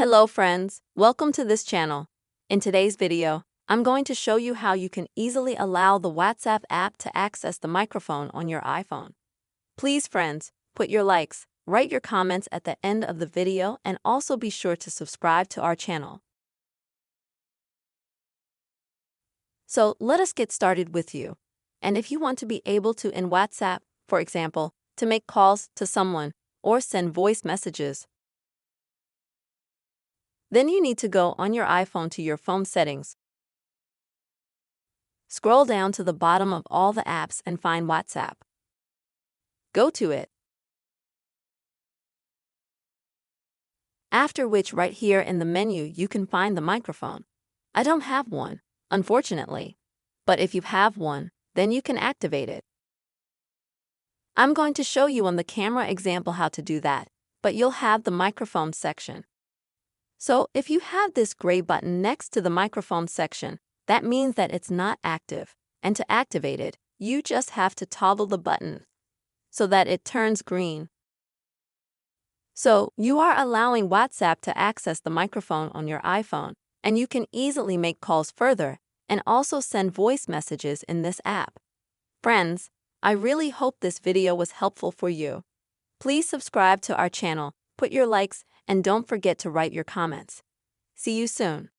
Hello friends, welcome to this channel. In today's video, I'm going to show you how you can easily allow the WhatsApp app to access the microphone on your iPhone. Please friends, put your likes, write your comments at the end of the video, and also be sure to subscribe to our channel. So let us get started with you. And if you want to be able to in WhatsApp, for example, to make calls to someone or send voice messages, then you need to go on your iPhone to your phone settings. Scroll down to the bottom of all the apps and find WhatsApp. Go to it. After which, right here in the menu, you can find the microphone. I don't have one, unfortunately. But if you have one, then you can activate it. I'm going to show you on the camera example how to do that, but you'll have the microphone section. So if you have this gray button next to the microphone section, that means that it's not active, and to activate it, you just have to toggle the button so that it turns green. So you are allowing WhatsApp to access the microphone on your iPhone, and you can easily make calls further and also send voice messages in this app. Friends, I really hope this video was helpful for you. Please subscribe to our channel, put your likes, and don't forget to write your comments. See you soon.